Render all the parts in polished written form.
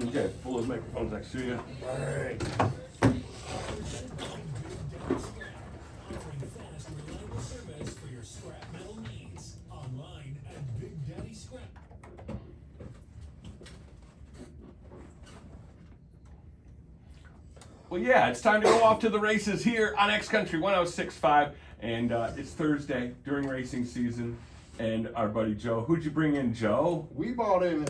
Okay, pull those microphones next to you. All right. Well, yeah, it's time to go off to the races here on X Country 106.5, and it's Thursday during racing season. And our buddy Joe, who'd you bring in, Joe? We brought in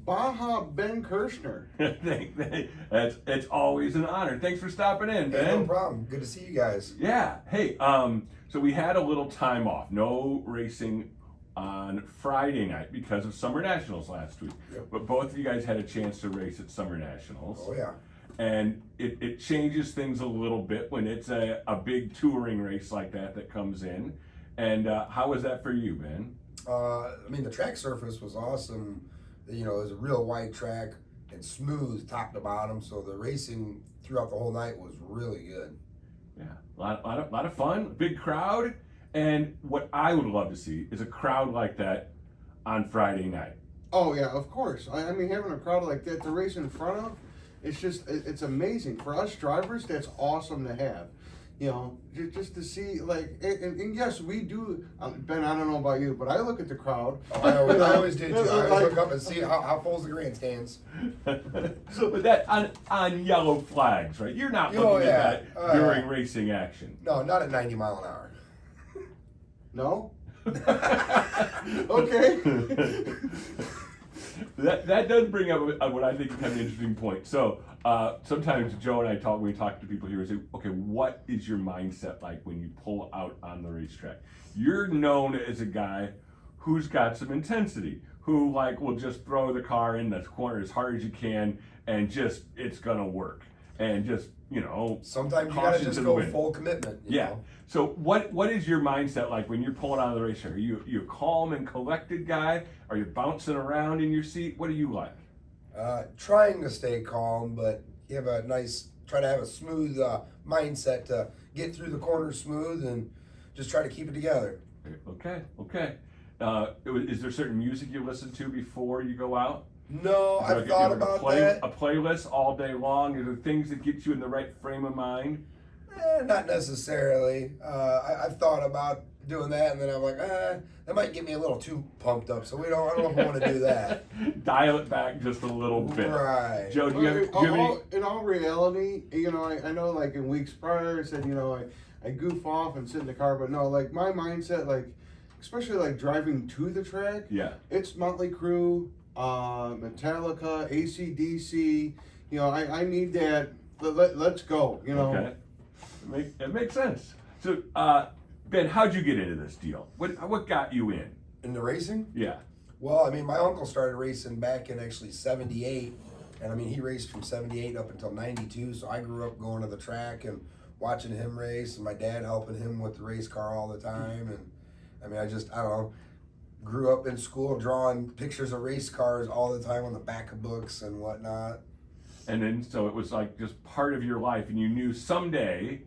Baja Ben Kirshner. It's always an honor. Thanks for stopping in, Ben. Hey, no problem. Good to see you guys. Yeah. Hey, so we had a little time off. No racing on Friday night because of Summer Nationals last week. Yep. But both of you guys had a chance to race at Summer Nationals. Oh, yeah. And it changes things a little bit when it's a big touring race like that comes in. And how was that for you, Ben? I mean, the track surface was awesome. You know, it was a real wide track and smooth top to bottom. So the racing throughout the whole night was really good. Yeah, a lot of fun, big crowd. And what I would love to see is a crowd like that on Friday night. Oh yeah, of course. I mean, having a crowd like that to race in front of, it's amazing. For us drivers, that's awesome to have. You know, just to see, like, and yes, we do, Ben, I don't know about you, but I look at the crowd. Oh, I always did too. I always look up and see how full's the grandstands. But that on yellow flags, right? You're not looking at that during racing action. No, not at 90 mile an hour. No? Okay. That does bring up what I think is kind of an interesting point. So sometimes Joe and I we talk to people here and say, okay, what is your mindset like when you pull out on the racetrack? You're known as a guy who's got some intensity, who like will just throw the car in the corner as hard as you can and just it's gonna work. And just, you know, sometimes you gotta just go full commitment. You know? So what is your mindset like when you're pulling out of the racetrack? Are you a calm and collected guy? Are you bouncing around in your seat? What are you like? Trying to stay calm, but you have try to have a smooth mindset to get through the corner smooth and just try to keep it together. Okay. Is there certain music you listen to before you go out? No, I've thought about that. A playlist all day long? Are there things that get you in the right frame of mind? Not necessarily. I've thought about doing that, and then I'm like, that might get me a little too pumped up. So I don't know if I want to do that. Dial it back just a little bit. Right. Joe, do you have any? In all reality, you know, I know like in weeks prior, I said, you know, I goof off and sit in the car, but no, like my mindset, like especially like driving to the track. Yeah. It's Motley Crue, Metallica, AC/DC. You know, I need that. Let's go. You know. Okay. It makes sense. So, Ben, how'd you get into this deal? What got you in? In the racing? Yeah. Well, I mean, my uncle started racing back in actually 78. And I mean, he raced from 78 up until 92. So I grew up going to the track and watching him race, and my dad helping him with the race car all the time. And I mean, I don't know, grew up in school drawing pictures of race cars all the time on the back of books and whatnot. And then, so it was like just part of your life, and you knew someday.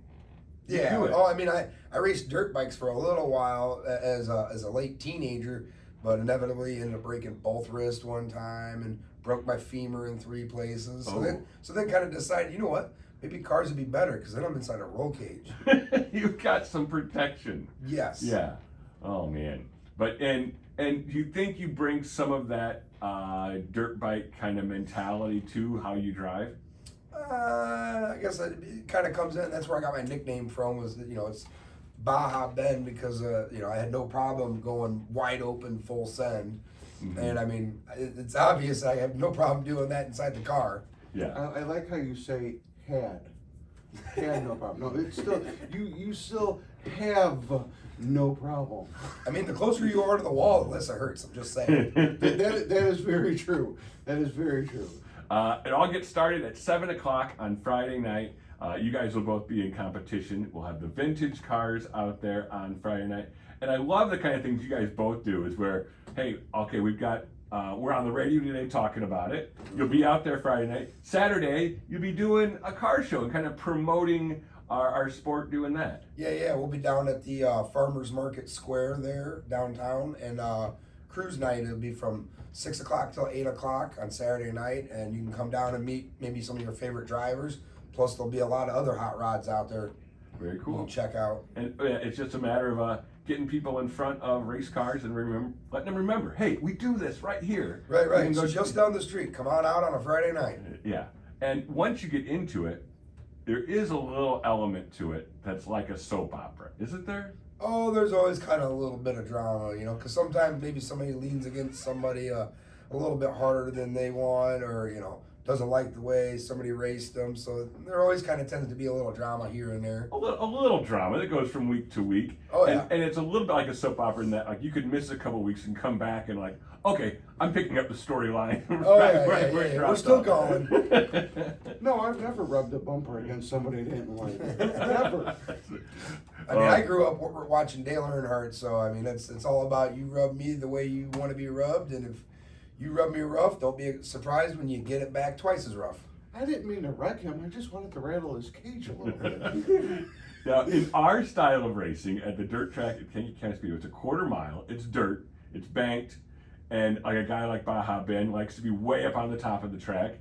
Yeah. Oh, I mean, I raced dirt bikes for a little while as a late teenager, but inevitably ended up breaking both wrists one time and broke my femur in 3 places. So then kind of decided, you know what? Maybe cars would be better because then I'm inside a roll cage. You've got some protection. Yes. Yeah. Oh man. But and you think you bring some of that dirt bike kind of mentality to how you drive? I guess it kind of comes in. That's where I got my nickname from. Was that, you know, it's Baja Ben because you know, I had no problem going wide open full send, and I mean it's obvious I have no problem doing that inside the car. Yeah. I like how you say had no problem. No, it's still you still have no problem. I mean, the closer you are to the wall, the less it hurts. I'm just saying. that is very true. That is very true. It all gets started at 7 o'clock on Friday night. You guys will both be in competition. We'll have the vintage cars out there on Friday night. And I love the kind of things you guys both do is where, hey, okay, we've got, we're on the radio today talking about it. You'll be out there Friday night. Saturday, you'll be doing a car show and kind of promoting our sport doing that. Yeah, we'll be down at the Farmers Market Square there downtown, and cruise night. It'll be from 6 o'clock till 8 o'clock on Saturday night, and you can come down and meet maybe some of your favorite drivers. Plus, there'll be a lot of other hot rods out there Very you cool. can check out. And it's just a matter of getting people in front of race cars and letting them remember, hey, we do this right here. Right, You right. can So go just down the street. Come on out on a Friday night. Yeah. And once you get into it, there is a little element to it that's like a soap opera, isn't there? Oh, there's always kind of a little bit of drama, you know, because sometimes maybe somebody leans against somebody a little bit harder than they want, or you know, doesn't like the way somebody raced them. So there always kind of tends to be a little drama here and there. A little drama that goes from week to week. Oh, yeah. And it's a little bit like a soap opera in that like you could miss a couple weeks and come back and like, okay, I'm picking up the storyline. Oh, right yeah, where yeah, it yeah, yeah. dropped We're still off. going. No, I've never rubbed a bumper against somebody I didn't like. Never. I mean, I grew up watching Dale Earnhardt, so I mean, it's all about you rub me the way you want to be rubbed, and if you rub me rough, don't be surprised when you get it back twice as rough. I didn't mean to wreck him. I just wanted to rattle his cage a little bit. Now, in our style of racing at the dirt track at Kankakee County Speedway, it's a quarter mile, it's dirt, it's banked, and like a guy like Baja Ben likes to be way up on the top of the track.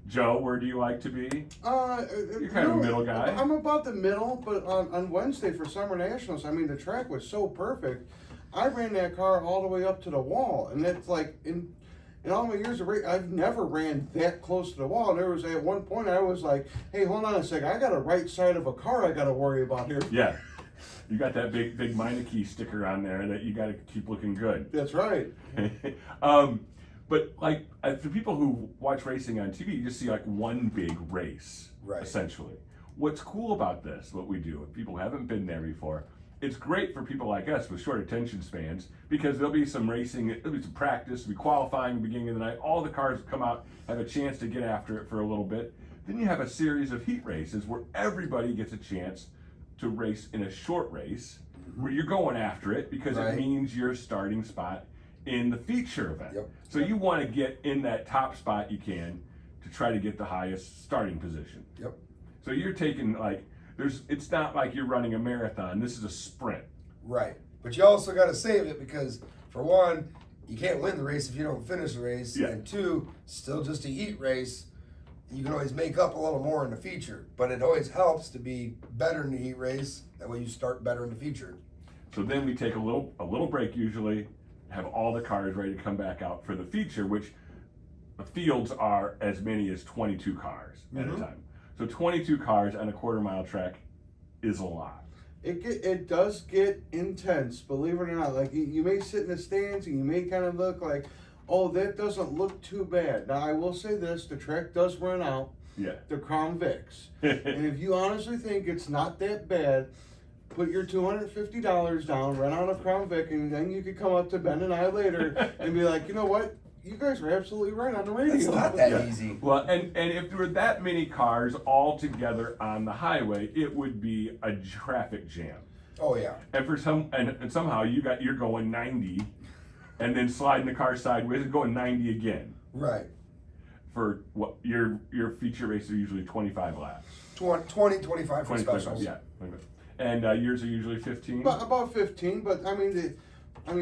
Joe, where do you like to be? You're kind of a middle guy. I'm about the middle, but on Wednesday for Summer Nationals, I mean, the track was so perfect. I ran that car all the way up to the wall, and it's like, in all my years of racing, I've never ran that close to the wall. And there was, at one point, I was like, hey, hold on a second, I got a right side of a car I got to worry about here. Yeah. You got that big Meineke sticker on there that you got to keep looking good. That's right. But like for people who watch racing on TV, you just see like one big race, Right. essentially. What's cool about this, what we do, if people haven't been there before, it's great for people like us with short attention spans because there'll be some racing, there'll be some practice, there'll be qualifying at the beginning of the night. All the cars come out, have a chance to get after it for a little bit. Then you have a series of heat races where everybody gets a chance to race in a short race where you're going after it because Right. it means your starting spot in the feature event. Yep. So you want to get in that top spot you can to try to get the highest starting position. Yep. So you're taking like it's not like you're running a marathon. This is a sprint. Right. But you also got to save it because, for one, you can't win the race if you don't finish the race. Yeah. And two, still just a heat race. You can always make up a little more in the feature. But it always helps to be better in the heat race. That way you start better in the feature. So then we take a little break usually, have all the cars ready to come back out for the feature, which the fields are as many as 22 cars at a time. So 22 cars on a quarter mile track is a lot. It does get intense, believe it or not. Like you may sit in the stands and you may kind of look like, oh, that doesn't look too bad. Now I will say this: the track does run out. Yeah. The Crown Vics, and if you honestly think it's not that bad, put your $250 down, rent out a Crown Vic, and then you could come up to Ben and I later and be like, you know what? You guys were absolutely right on the radio. It's not that Yeah. easy. Well, and if there were that many cars all together on the highway, it would be a traffic jam. Oh, yeah. And for and somehow you're going 90, and then sliding the car sideways and going 90 again. Right. For what your feature races are usually 25 laps. 20, 25 for 20, specials. 25, yeah. And yours are usually 15. About 15, but I mean,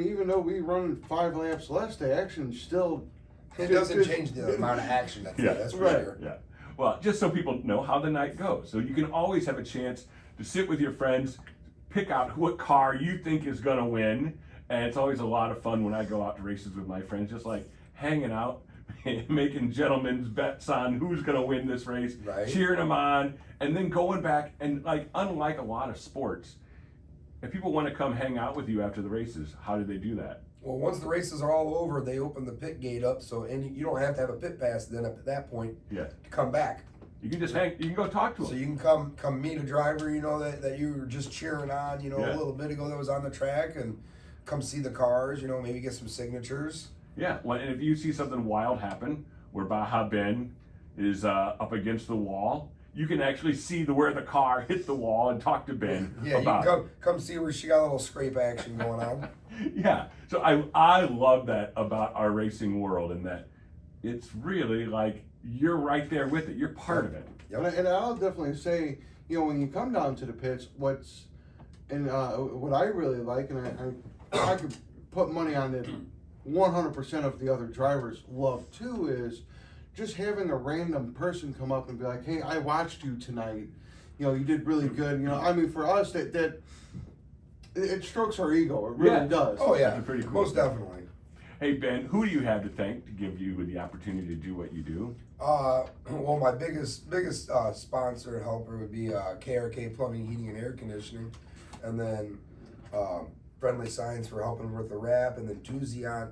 even though we run 5 laps less, the action still. It doesn't change the amount of action that's for Right. sure. Yeah. Well, just so people know how the night goes. So you can always have a chance to sit with your friends, pick out what car you think is going to win. And it's always a lot of fun when I go out to races with my friends, just like hanging out, making gentlemen's bets on who's going to win this race, Right. cheering them on, and then going back. And like, unlike a lot of sports, if people want to come hang out with you after the races, how do they do that? Well, once the races are all over, they open the pit gate up, and you don't have to have a pit pass then at that point Yeah. to come back. You can just hang, you can go talk to them. So you can come meet a driver, that you were just cheering on, Yeah. a little bit ago that was on the track, and come see the cars, maybe get some signatures. Yeah, well, and if you see something wild happen where Baja Ben is up against the wall, you can actually see where the car hit the wall and talk to Ben Yeah, you about can come see where she got a little scrape action going on. it. Yeah, so I love that about our racing world, and that it's really like you're right there with it. You're part of it. Yep. And I'll definitely say, when you come down to the pits, what I really like, and I could put money on it 100% of the other drivers love too is just having a random person come up and be like, "Hey, I watched you tonight. You know, you did really good." You know, I mean, for us, that it strokes our ego. It really Yeah. does. Oh yeah, That's pretty cool. most definitely. Hey Ben, who do you have to thank to give you the opportunity to do what you do? Well, my biggest sponsor and helper would be KRK Plumbing, Heating, and Air Conditioning, and then Friendly Signs for helping with the wrap, and then Tuziant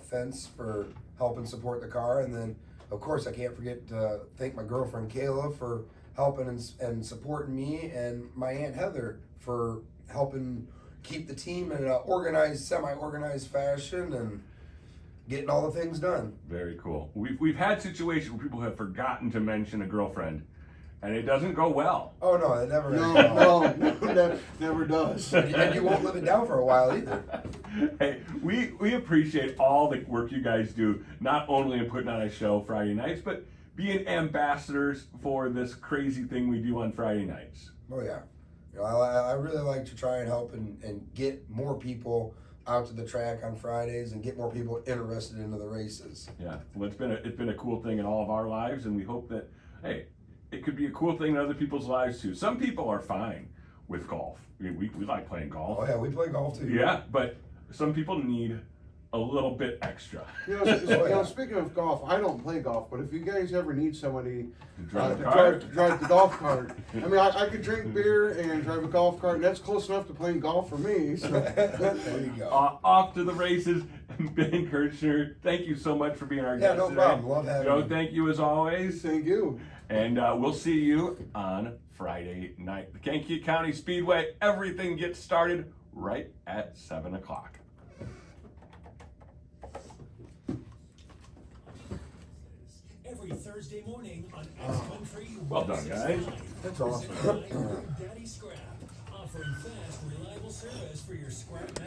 Fence for helping support the car, and then of course I can't forget to thank my girlfriend Kayla for helping and supporting me, and my Aunt Heather for helping keep the team in an organized, semi-organized fashion and getting all the things done. Very cool. We've had situations where people have forgotten to mention a girlfriend, and it doesn't go well. Oh no, it never Never does. And you won't live it down for a while either. Hey, we appreciate all the work you guys do, not only in putting on a show Friday nights, but being ambassadors for this crazy thing we do on Friday nights. Oh yeah, you know, I really like to try and help and get more people out to the track on Fridays and get more people interested into the races. Yeah, well, it's been a cool thing in all of our lives, and we hope that, hey, it could be a cool thing in other people's lives too. Some people are fine with golf. We like playing golf. Oh yeah, we play golf too. Yeah, but some people need a little bit extra. Speaking of golf, I don't play golf, but if you guys ever need somebody Drive to the cart. drive the golf cart, I mean, I could drink beer and drive a golf cart, and that's close enough to playing golf for me. So. There you go. Off to the races. Ben Kirchner, thank you so much for being our Yeah, guest no today. problem. Love having Joe, you. thank you as always. Thank you. And we'll see you on Friday night. The Kankakee County Speedway, everything gets started right at 7 o'clock. Every Thursday morning on X Country. Well done, guys. That's awesome. Presented by Daddy Scrap, offering fast, reliable service for your scrap metal.